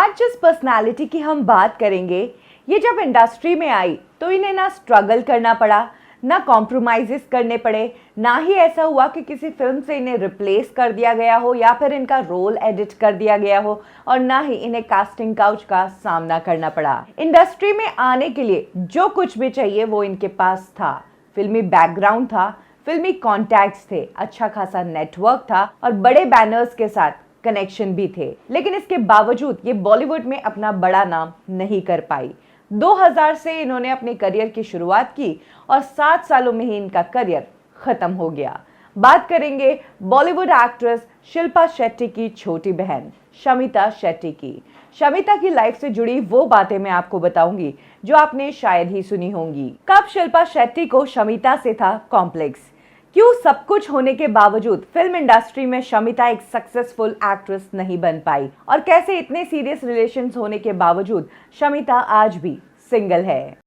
आज जिस पर्सनालिटी की हम बात करेंगे, ये जब इंडस्ट्री में आई तो इन्हें ना स्ट्रगल करना पड़ा, ना कॉम्प्रोमाइज़ेस करने पड़े, ना ही ऐसा हुआ कि किसी फिल्म से इन्हें रिप्लेस कर दिया गया हो या फिर इनका रोल एडिट कर दिया गया हो, और ना ही इन्हें कास्टिंग काउच का सामना करना पड़ा। इंडस्ट्री में आने के लिए जो कुछ भी चाहिए वो इनके पास था। फिल्मी बैकग्राउंड था, फिल्मी कॉन्टैक्ट्स थे, अच्छा खासा नेटवर्क था और बड़े बैनर्स के साथ कनेक्शन भी थे। लेकिन इसके बावजूद ये बॉलीवुड में अपना बड़ा नाम नहीं कर पाई। 2000 से इन्होंने अपने करियर की शुरुआत की और 7 सालों में ही इनका करियर खत्म हो गया। बात करेंगे बॉलीवुड एक्ट्रेस शिल्पा शेट्टी की छोटी बहन शमिता शेट्टी की। शमिता की लाइफ से जुड़ी वो बातें मैं आपको बताऊंगी जो आपने शायद ही सुनी होंगी। कब शिल्पा शेट्टी को शमिता से था कॉम्प्लेक्स? क्यों सब कुछ होने के बावजूद फिल्म इंडस्ट्री में शमिता एक सक्सेसफुल एक्ट्रेस नहीं बन पाई? और कैसे इतने सीरियस रिलेशंस होने के बावजूद शमिता आज भी सिंगल है?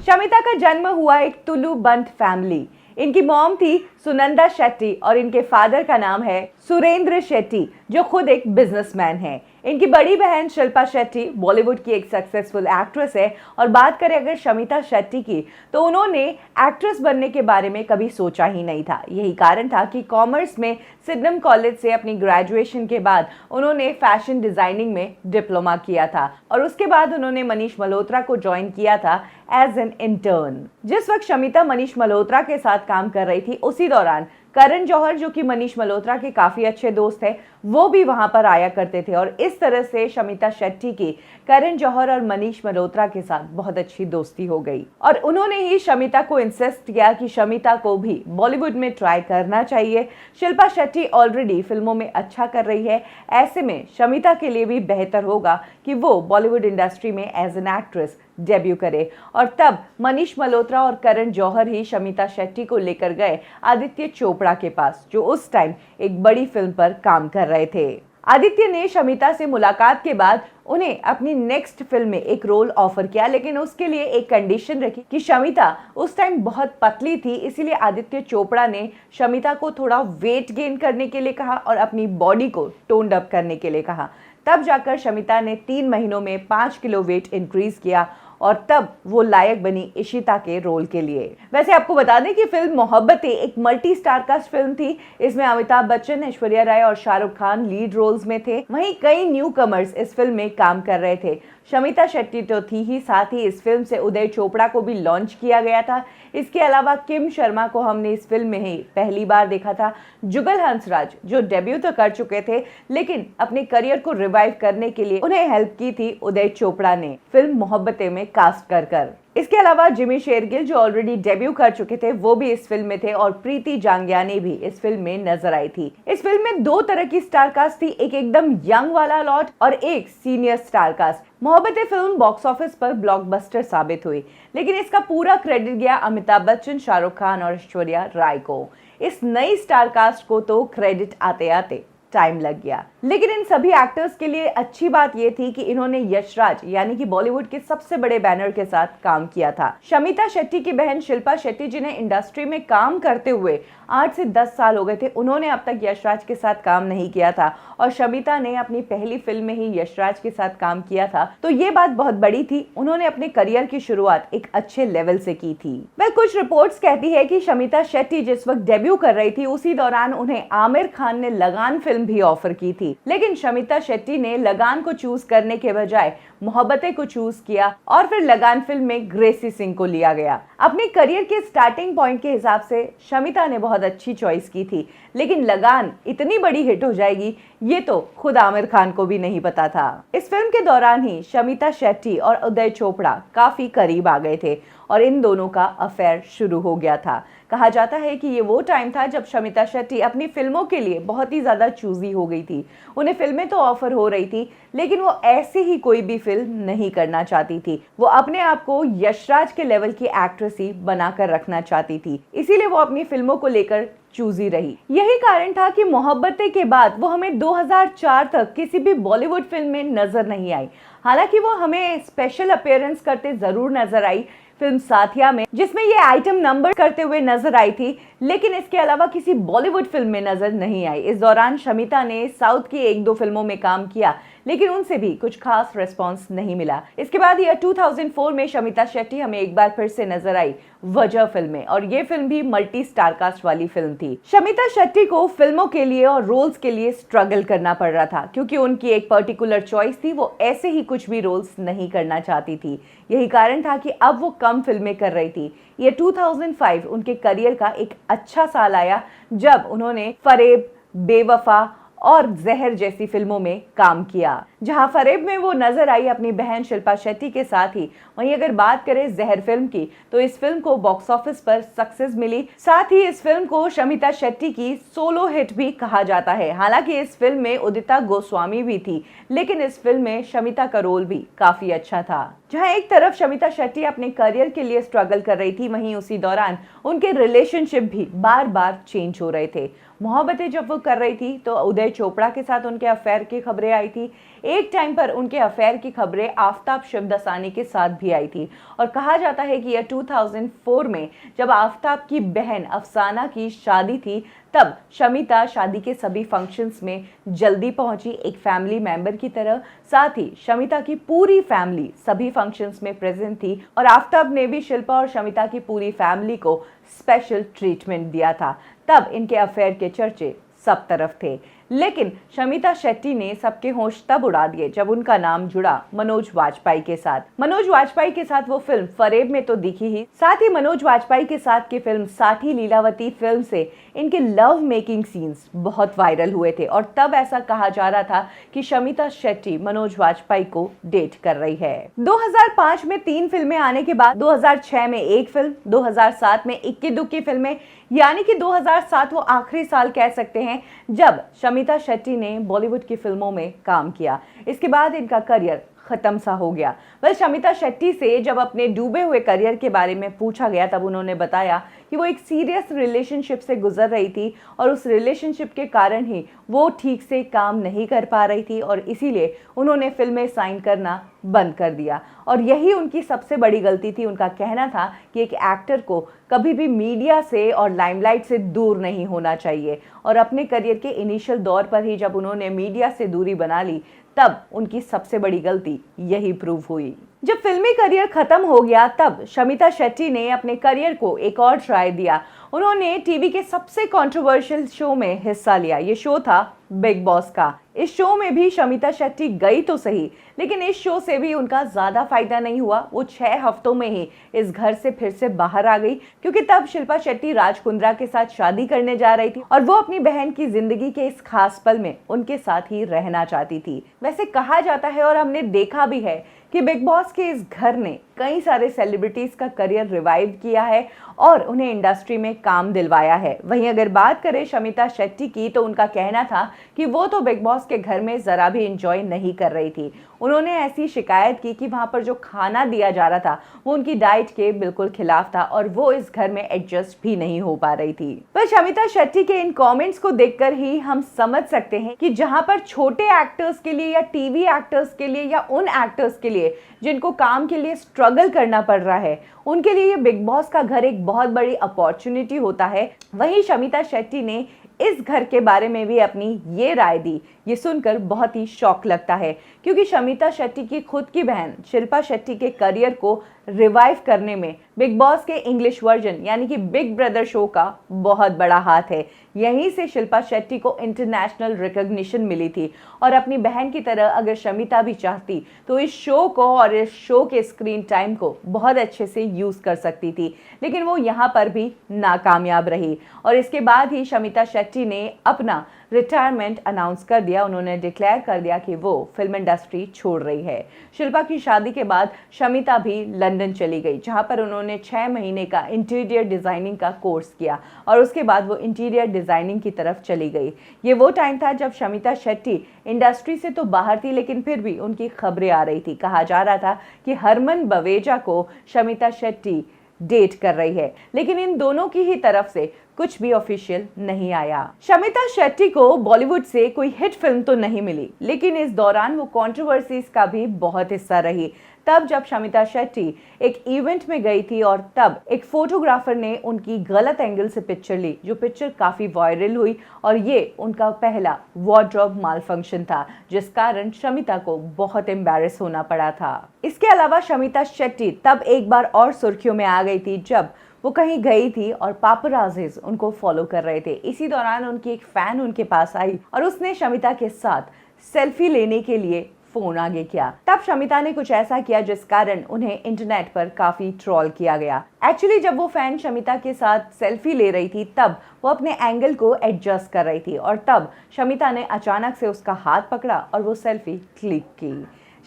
शमिता का जन्म हुआ एक तुलु बंट फैमिली। इनकी मॉम थी सुनंदा शेट्टी और इनके फादर का नाम है सुरेंद्र शेट्टी, जो खुद एक बिजनेसमैन है। इनकी बड़ी बहन शिल्पा शेट्टी बॉलीवुड की एक सक्सेसफुल एक्ट्रेस है। और बात करें अगर शमिता शेट्टी की, तो उन्होंने एक्ट्रेस बनने के बारे में कभी सोचा ही नहीं था। यही कारण था कि कॉमर्स में सिडनम कॉलेज से अपनी ग्रेजुएशन के बाद उन्होंने फैशन डिजाइनिंग में डिप्लोमा किया था और उसके बाद उन्होंने मनीष मल्होत्रा को ज्वाइन किया था एज एन इंटर्न। जिस वक्त शमिता मनीष मल्होत्रा के साथ काम कर रही थी, उसी दौरान करण जौहर, जो कि मनीष मल्होत्रा के काफी अच्छे दोस्त हैं, वो भी वहां पर आया करते थे। और इस तरह से शमिता शेट्टी की करण जौहर और मनीष मल्होत्रा के साथ बहुत अच्छी दोस्ती हो गई और उन्होंने ही शमिता को इंसिस्ट किया कि शमिता को भी बॉलीवुड में ट्राई करना चाहिए। शिल्पा शेट्टी ऑलरेडी फिल्मों में अच्छा कर रही है, ऐसे में शमिता के लिए भी बेहतर होगा कि वो बॉलीवुड इंडस्ट्री में एज एन एक्ट्रेस डेब्यू करे। और तब मनीष मल्होत्रा और करण जौहर ही शमिता शेट्टी को लेकर गए आदित्य चोपड़ा के पास, जो उस टाइम एक बड़ी फिल्म पर काम कर रहे थे। आदित्य ने शमिता से मुलाकात के बाद उन्हें अपनी नेक्स्ट फिल्म में एक रोल ऑफर किया, लेकिन उसके लिए एक कंडीशन रखी कि शमिता उस टाइम बहुत पतली थी। इसीलिए आदित्य चोपड़ा ने शमिता को थोड़ा वेट गेन करने के लिए कहा और अपनी बॉडी को टोन्ड अप करने के लिए कहा। तब जाकर शमिता ने 3 महीनों में 5 किलो वेट इंक्रीज किया और तब वो लायक बनी इशिता के रोल के लिए। वैसे आपको बता दें कि फिल्म मोहब्बतें एक मल्टी स्टार कास्ट फिल्म थी। इसमें अमिताभ बच्चन, ऐश्वर्या राय और शाहरुख खान लीड रोल्स में थे। वहीं कई न्यू कमर्स इस फिल्म में काम कर रहे थे। शमिता शेट्टी तो थी ही, साथ ही इस फिल्म से उदय चोपड़ा को भी लॉन्च किया गया था। इसके अलावा किम शर्मा को हमने इस फिल्म में ही पहली बार देखा था। जुगल हंसराज, जो डेब्यू तो कर चुके थे, लेकिन अपने करियर को रिवाइव करने के लिए उन्हें हेल्प की थी उदय चोपड़ा ने फिल्म मोहब्बतें में कास्ट कर। इसके अलावा जिमी शेरगिल, जो ऑलरेडी डेब्यू कर चुके थे, वो भी इस फिल्म में थे और प्रीति जांगियानी भी इस फिल्म में नजर आई थी। इस फिल्म में 2 तरह की स्टार कास्ट थी, एक एकदम यंग वाला लॉट और एक सीनियर स्टार कास्ट। मोहब्बतें फिल्म बॉक्स ऑफिस पर ब्लॉकबस्टर साबित हुई, लेकिन इसका पूरा क्रेडिट गया अमिताभ बच्चन, शाहरुख खान और ऐश्वर्या राय को। इस नई स्टार कास्ट को तो क्रेडिट आते आते टाइम लग गया, लेकिन इन सभी एक्टर्स के लिए अच्छी बात यह थी कि इन्होंने यशराज यानी कि बॉलीवुड के सबसे बड़े बैनर के साथ काम किया था। शमिता शेट्टी की बहन शिल्पा शेट्टी, जिन्हें इंडस्ट्री में काम करते हुए 8 से 10 साल हो गए थे, उन्होंने अब तक यशराज के साथ काम नहीं किया था और शमिता ने अपनी पहली फिल्म में ही यशराज के साथ काम किया था, तो ये बात बहुत बड़ी थी। उन्होंने अपने करियर की शुरुआत एक अच्छे लेवल से की थी। कुछ रिपोर्ट्स कहती है कि शमिता शेट्टी जिस वक्त डेब्यू कर रही थी, उसी दौरान उन्हें आमिर खान ने लगान फिल्म भी ऑफर की थी, लेकिन शमिता शेट्टी ने लगान को चूज करने के बजाय मोहब्बतें को चूज किया और फिर लगान फिल्म में ग्रेसी सिंह को लिया गया। अपने करियर के स्टार्टिंग पॉइंट के हिसाब से शमिता ने बहुत अच्छी चॉइस की थी, लेकिन लगान इतनी बड़ी हिट हो जाएगी ये तो खुद आमिर खान को भी नहीं पता था। इस फिल्म के दौरान ही शमिता शेट्टी और उदय चोपड़ा काफी करीब आ गए थे और इन दोनों का अफेयर शुरू हो गया था। कहा जाता है कि ये वो टाइम था जब शमिता शेट्टी अपनी फिल्मों के लिए बहुत ही ज्यादा चूजी हो गई थी। उन्हें फिल्में तो ऑफर हो रही थी, लेकिन वो ऐसे ही कोई भी फिल्म नहीं करना चाहती थी। वो अपने आप को यशराज के लेवल की एक्ट्रेस ही बनाकर रखना चाहती थी, इसीलिए वो अपनी फिल्मों को लेकर चूजी रही। यही कारण था कि मोहब्बतें के बाद वो हमें 2004 तक किसी भी बॉलीवुड फिल्म में नजर नहीं आई। हालांकि वो हमें स्पेशल अपीयरेंस करते जरूर नजर आई। फिल्म साथिया में, जिसमें ये आइटम नंबर करते हुए नजर आई थी, लेकिन इसके अलावा किसी बॉलीवुड फिल्म में नजर नहीं आई। इस दौरान शमिता ने साउथ की 1-2 फिल्मों में काम किया, लेकिन उनसे भी कुछ खास रिस्पांस नहीं मिला। इसके बाद ईयर 2004 में शमिता शेट्टी हमें एक बार फिर से नजर आई वजह फिल्म में, और ये फिल्म भी मल्टी स्टार कास्ट वाली फिल्म थी। शमिता शेट्टी को फिल्मों के लिए और रोल्स के लिए स्ट्रगल करना पड़ रहा था, क्योंकि उनकी एक पर्टिकुलर चॉइस थी, वो ऐसे ही कुछ भी रोल्स नहीं करना चाहती थी। यही कारण था कि अब वो कम फिल्में कर रही थी। ये 2005 उनके करियर का एक अच्छा साल आया, जब उन्होंने फरेब, बेवफा और जहर जैसी फिल्मों में काम किया। जहां फरेब में वो नजर आई अपनी बहन शिल्पा शेट्टी के साथ ही, वहीं अगर बात करें जहर फिल्म की, तो इस फिल्म को बॉक्स ऑफिस पर सक्सेस मिली। साथ ही इस फिल्म को शमिता शेट्टी की सोलो हिट भी कहा जाता है। हालांकि इस फिल्म में उदिता गोस्वामी भी थी, लेकिन इस फिल्म में शमिता का रोल भी काफी अच्छा था। जहां एक तरफ शमिता शेट्टी अपने करियर के लिए स्ट्रगल कर रही थी, वहीं उसी दौरान उनके रिलेशनशिप भी बार बार चेंज हो रहे थे। मोहब्बतें जब वो कर रही थी तो उदय चोपड़ा के साथ उनके अफेयर की खबरें आई थी। एक टाइम पर उनके अफेयर की खबरें आफताब शिवदसानी के साथ भी आई थी, और कहा जाता है कि यह 2004 में जब आफताब की बहन अफसाना की शादी थी, तब शमिता शादी के सभी फंक्शंस में जल्दी पहुंची, एक फैमिली मेंबर की तरह। साथ ही शमिता की पूरी फैमिली सभी फंक्शंस में प्रेजेंट थी, और आफताब ने भी शिल्पा और शमिता की पूरी फैमिली को स्पेशल ट्रीटमेंट दिया था। तब इनके अफेयर के चर्चे सब तरफ थे, लेकिन शमिता शेट्टी ने सबके होश तब उड़ा दिए जब उनका नाम जुड़ा मनोज वाजपेयी के साथ। मनोज वाजपेयी के साथ वो फिल्म फरेब में तो दिखी ही, साथ ही मनोज वाजपेयी के साथ की फिल्म साठी लीलावती फिल्म से इनके लव मेकिंग सीन्स बहुत वायरल हुए थे, और तब ऐसा कहा जा रहा था कि शमिता शेट्टी मनोज वाजपेयी को डेट कर रही है। 2005 में 3 फिल्में आने के बाद 2006 में एक फिल्म, 2007 में इक्की दुक्की फिल्में, यानी कि 2007 वो आखिरी साल कह सकते हैं जब शमिता शेट्टी ने बॉलीवुड की फिल्मों में काम किया। इसके बाद इनका करियर खत्म सा हो गया। वह शमिता शेट्टी से जब अपने डूबे हुए करियर के बारे में पूछा गया, तब उन्होंने बताया कि वो एक सीरियस रिलेशनशिप से गुजर रही थी, और उस रिलेशनशिप के कारण ही वो ठीक से काम नहीं कर पा रही थी, और इसीलिए उन्होंने फिल्में साइन करना बंद कर दिया। और यही उनकी सबसे बड़ी गलती थी। उनका कहना था कि एक एक्टर को कभी भी मीडिया से और लाइमलाइट से दूर नहीं होना चाहिए, और अपने करियर के इनिशियल दौर पर ही जब उन्होंने मीडिया से दूरी बना ली, तब उनकी सबसे बड़ी गलती यही प्रूव हुई। जब फिल्मी करियर खत्म हो गया, तब शमिता शेट्टी ने अपने करियर को एक और ट्राई दिया। उन्होंने टीवी के सबसे कंट्रोवर्शियल शो में हिस्सा लिया। ये शो था बिग बॉस का। इस शो में भी शमिता शेट्टी गई तो सही, लेकिन इस शो से भी उनका ज्यादा फायदा नहीं हुआ। वो 6 हफ्तों में ही इस घर से फिर से बाहर आ गई, क्योंकि तब शिल्पा शेट्टी राज कुंद्रा के साथ शादी करने जा रही थी, और वो अपनी बहन की जिंदगी के इस खास पल में उनके साथ ही रहना चाहती थी। वैसे कहा जाता है, और हमने देखा भी है, कि बिग बॉस के इस घर ने कई सारे सेलिब्रिटीज का करियर रिवाइव किया है और उन्हें इंडस्ट्री में काम दिलवाया है। वहीं अगर बात करें शमिता शेट्टी की, तो उनका कहना था कि वो तो बिग बॉस के घर में जरा भी एंजॉय नहीं कर रही थी। उन्होंने ऐसी शिकायत की कि वहां पर जो खाना दिया जा रहा था वो उनकी डाइट के बिल्कुल खिलाफ था, और वो इस घर में एडजस्ट भी नहीं हो पा रही थी। पर शमिता शेट्टी के इन कमेंट्स को देखकर ही हम समझ सकते हैं कि जहां पर छोटे एक्टर्स के लिए या टीवी एक्टर्स के लिए या उन एक्टर्स के लिए जिनको काम के लिए स्ट्रगल करना पड़ रहा है, उनके लिए ये बिग बॉस का घर एक बहुत बड़ी अपॉर्चुनिटी होता है। वहीं शमिता शेट्टी ने इस घर के बारे में भी अपनी ये राय दी। ये सुनकर बहुत ही शॉक लगता है, क्योंकि शमिता शेट्टी की खुद की बहन शिल्पा शेट्टी के करियर को रिवाइव करने में बिग बॉस के इंग्लिश वर्जन यानी कि बिग ब्रदर शो का बहुत बड़ा हाथ है। यहीं से शिल्पा शेट्टी को इंटरनेशनल रिकॉग्निशन मिली थी, और अपनी बहन की तरह अगर शमिता भी चाहती तो इस शो को और इस शो के स्क्रीन टाइम को बहुत अच्छे से यूज कर सकती थी, लेकिन वो यहाँ पर भी नाकामयाब रही। और इसके बाद ही शमिता शेट्टी ने अपना रिटायरमेंट अनाउंस कर दिया। उन्होंने डिक्लेयर कर दिया कि वो फिल्म इंडस्ट्री छोड़ रही है। शिल्पा की शादी के बाद शमिता भी लंदन चली गई, जहां पर उन्होंने 6 महीने का इंटीरियर डिजाइनिंग का कोर्स किया, और उसके बाद वो इंटीरियर डिजाइनिंग की तरफ चली गई। ये वो टाइम था जब शमिता शेट्टी इंडस्ट्री से तो बाहर थी, लेकिन फिर भी उनकी खबरें आ रही थी। कहा जा रहा था कि हरमन बवेजा को शमिता शेट्टी डेट कर रही है, लेकिन इन दोनों की ही तरफ से कुछ भी ऑफिशियल नहीं आया। शमिता शेट्टी को बॉलीवुड से कोई हिट फिल्म तो नहीं मिली, लेकिन इस दौरान वो कंट्रोवर्सीज का भी बहुत हिस्सा रही। तब जब शमिता शेट्टी एक इवेंट में गई थी और तब एक फोटोग्राफर ने उनकी गलत एंगल से पिक्चर ली, जो पिक्चर काफी वायरल हुई और ये उनका पहला वार्डरोब मालफंक्शन था, जिस कारण शमिता को बहुत एम्बैरेस होना पड़ा था। इसके अलावा शमिता शेट्टी तब एक बार और सुर्खियों में आ गई थी जब वो कहीं गई थी और पापराजीज उनको फॉलो कर रहे थे। इसी दौरान उनकी एक फैन उनके पास आई और उसने शमिता के साथ सेल्फी लेने के लिए फोन आगे किया। तब शमिता ने कुछ ऐसा किया जिस कारण उन्हें इंटरनेट पर काफी ट्रोल किया गया। एक्चुअली जब वो फैन शमिता के साथ सेल्फी ले रही थी तब वो अपने एंगल को एडजस्ट कर रही थी और तब शमिता ने अचानक से उसका हाथ पकड़ा और वो सेल्फी क्लिक की।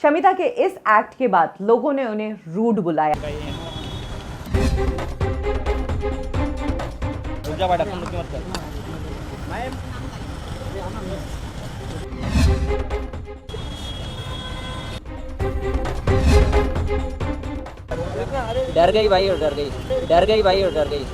शमिता के इस एक्ट के बाद लोगों ने उन्हें रूड बुलाया। डर गई भाई और डर गई, डर गई भाई और डर गई।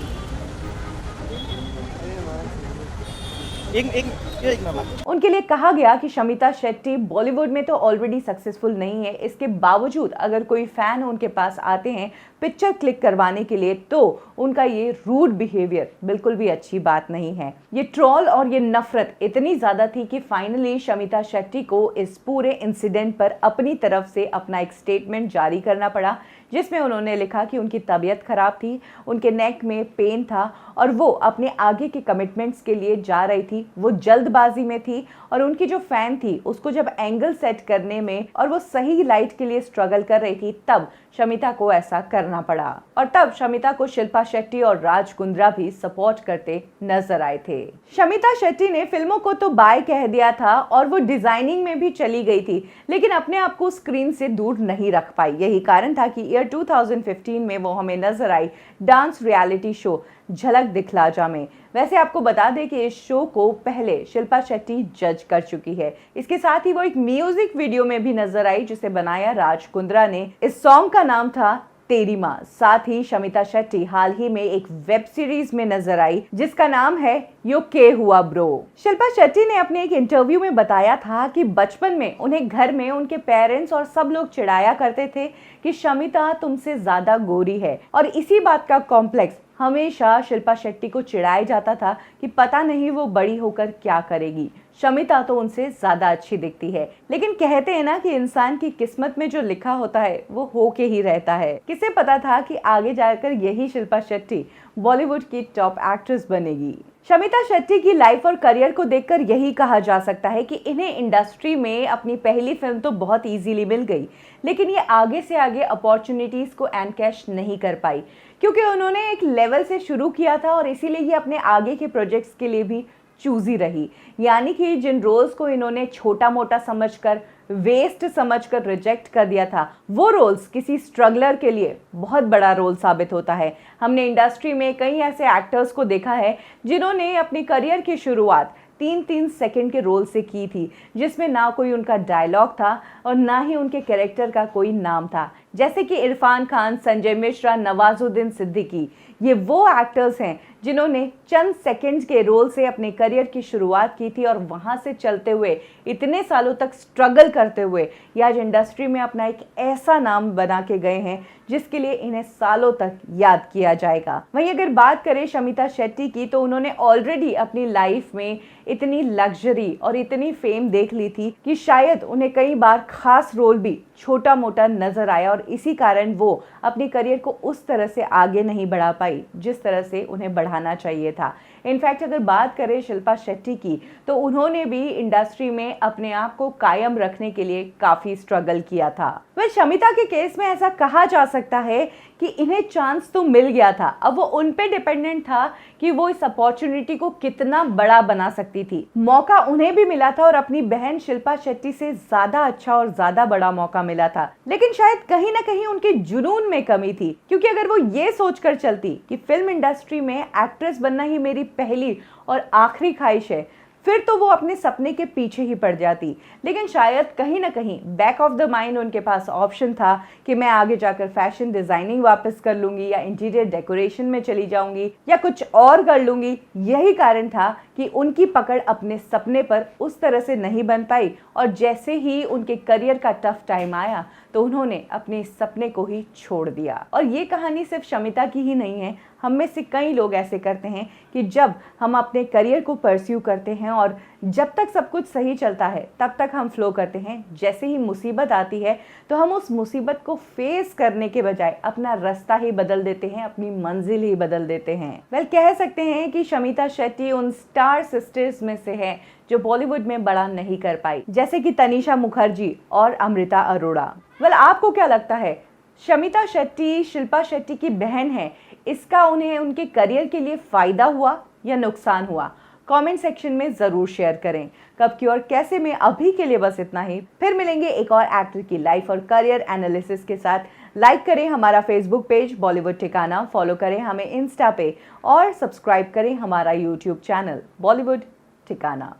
उनके लिए कहा गया कि शमिता शेट्टी बॉलीवुड में तो ऑलरेडी सक्सेसफुल नहीं है, इसके बावजूद अगर कोई फैन उनके पास आते हैं पिक्चर क्लिक करवाने के लिए तो उनका ये रूड बिहेवियर बिल्कुल भी अच्छी बात नहीं है। ये ट्रोल और ये नफरत इतनी ज्यादा थी कि फाइनली शमिता शेट्टी को इस पूरे इंसिडेंट पर अपनी तरफ से अपना एक स्टेटमेंट जारी करना पड़ा, जिसमें उन्होंने लिखा कि उनकी तबीयत खराब थी, उनके नेक में पेन था और वो अपने आगे के कमिटमेंट्स के लिए जा रही थी। वो जल्दबाजी में थी और उनकी जो फैन थी उसको जब एंगल सेट करने में और वो सही लाइट के लिए स्ट्रगल कर रही थी तब शमिता को ऐसा करना पड़ा और तब शमिता को शिल्पा शेट्टी और राज कुंद्रा भी सपोर्ट करते नजर आए थे। शमिता शेट्टी ने फिल्मों को तो बाय कह दिया था और वो डिजाइनिंग में भी चली गई थी, लेकिन अपने आप को स्क्रीन से दूर नहीं रख पाई। यही कारण था कि ईयर 2015 में वो हमें नजर आई डांस रियलिटी शो झलक दिखला जा में। वैसे आपको बता दें कि इस शो को पहले शिल्पा शेट्टी जज कर चुकी है। इसके साथ ही वो एक म्यूजिक वीडियो में भी नजर आई जिसे बनाया राज कुंद्रा ने। इस सॉन्ग का नाम था तेरी माँ। साथ ही शमिता शेट्टी हाल ही में एक वेब सीरीज में नजर आई जिसका नाम है यो के हुआ ब्रो। शिल्पा शेट्टी ने अपने एक इंटरव्यू में बताया था कि बचपन में उन्हें घर में उनके पेरेंट्स और सब लोग चिढ़ाया करते थे कि शमिता तुमसे ज्यादा गोरी है और इसी बात का कॉम्प्लेक्स हमेशा शिल्पा शेट्टी को चिढ़ाया जाता था कि पता नहीं वो बड़ी होकर क्या करेगी, शमिता तो उनसे ज्यादा अच्छी दिखती है। लेकिन कहते हैं ना कि इंसान की किस्मत में जो लिखा होता है वो होके ही रहता है। किसे पता था कि आगे जाकर यही शिल्पा शेट्टी बॉलीवुड की टॉप एक्ट्रेस बनेगी। शमिता शेट्टी की लाइफ और करियर को देखकर यही कहा जा सकता है कि इन्हें इंडस्ट्री में अपनी पहली फिल्म तो बहुत इजीली मिल गई, लेकिन ये आगे से आगे अपॉर्चुनिटीज को एनकैश नहीं कर पाई क्योंकि उन्होंने एक लेवल से शुरू किया था और इसीलिए ये अपने आगे के प्रोजेक्ट्स के लिए भी चूजी रही। यानी कि जिन रोल्स को इन्होंने छोटा मोटा समझकर वेस्ट समझकर रिजेक्ट कर दिया था वो रोल्स किसी स्ट्रगलर के लिए बहुत बड़ा रोल साबित होता है। हमने इंडस्ट्री में कई ऐसे एक्टर्स को देखा है जिन्होंने अपनी करियर की शुरुआत 3-3 सेकंड के रोल से की थी, जिसमें ना कोई उनका डायलॉग था और ना ही उनके कैरेक्टर का कोई नाम था, जैसे कि इरफान खान, संजय मिश्रा, नवाजुद्दीन सिद्दीकी। ये वो एक्टर्स हैं जिन्होंने चंद सेकंड्स के रोल से अपने करियर की शुरुआत की थी और वहां से चलते हुए इतने सालों तक स्ट्रगल करते हुए ये आज इंडस्ट्री में अपना एक ऐसा नाम बना के गए हैं जिसके लिए इन्हें सालों तक याद किया जाएगा। वहीं अगर बात करें शमिता शेट्टी की तो उन्होंने ऑलरेडी अपनी लाइफ में इतनी लग्जरी और इतनी फेम देख ली थी कि शायद उन्हें कई बार खास रोल भी छोटा मोटा नजर आया और इसी कारण वो अपने करियर को उस तरह से आगे नहीं बढ़ा पाई जिस तरह से उन्हें बढ़ाना चाहिए था। इनफैक्ट अगर बात करें शिल्पा शेट्टी की तो उन्होंने भी इंडस्ट्री में अपने आप को कायम रखने के लिए काफी स्ट्रगल किया था। वह शमिता के केस में ऐसा कहा जा सकता है कि इन्हें चांस तो मिल गया था, अब वो उन पे डिपेंडेंट था कि वो इस अपॉर्चुनिटी को कितना बड़ा बना सकती थी। मौका उन्हें भी मिला था और अपनी बहन शिल्पा शेट्टी से ज्यादा अच्छा और ज्यादा बड़ा मौका मिला था, लेकिन शायद कहीं ना कहीं उनके जुनून में कमी थी, क्योंकि अगर वो ये सोचकर चलती कि फिल्म इंडस्ट्री में एक्ट्रेस बनना ही मेरी पहली और आखिरी ख्वाहिश है फिर तो वो अपने सपने के पीछे ही पड़ जाती। लेकिन शायद कहीं ना कहीं बैक ऑफ द माइंड उनके पास ऑप्शन था कि मैं आगे जाकर फैशन डिजाइनिंग वापस कर लूंगी या इंटीरियर डेकोरेशन में चली जाऊंगी या कुछ और कर लूंगी। यही कारण था कि उनकी पकड़ अपने सपने पर उस तरह से नहीं बन पाई और जैसे ही उनके करियर का टफ टाइम आया तो उन्होंने अपने सपने को ही छोड़ दिया। और ये कहानी सिर्फ शमिता की ही नहीं है, हम में से कई लोग ऐसे करते हैं कि जब हम अपने करियर को परस्यू करते हैं और जब तक सब कुछ सही चलता है तब तक हम फ्लो करते हैं, जैसे ही मुसीबत आती है तो हम उस मुसीबत को फेस करने के बजाय अपना रास्ता ही बदल देते हैं, अपनी मंजिल ही बदल देते हैं। वेल, कह सकते हैं कि शमिता शेट्टी उन स्टार सिस्टर्स में से है जो बॉलीवुड में बड़ा नहीं कर पाई, जैसे कि तनिषा मुखर्जी और अमृता अरोड़ा। वेल, आपको क्या लगता है, शमिता शेट्टी शिल्पा शेट्टी की बहन है, इसका उन्हें उनके करियर के लिए फायदा हुआ या नुकसान हुआ? कमेंट सेक्शन में जरूर शेयर करें। कब की और कैसे में अभी के लिए बस इतना ही। फिर मिलेंगे एक और एक्टर की लाइफ और करियर एनालिसिस के साथ। लाइक करें हमारा फेसबुक पेज बॉलीवुड ठिकाना, फॉलो करें हमें इंस्टा पे और सब्सक्राइब करें हमारा यूट्यूब चैनल बॉलीवुड ठिकाना।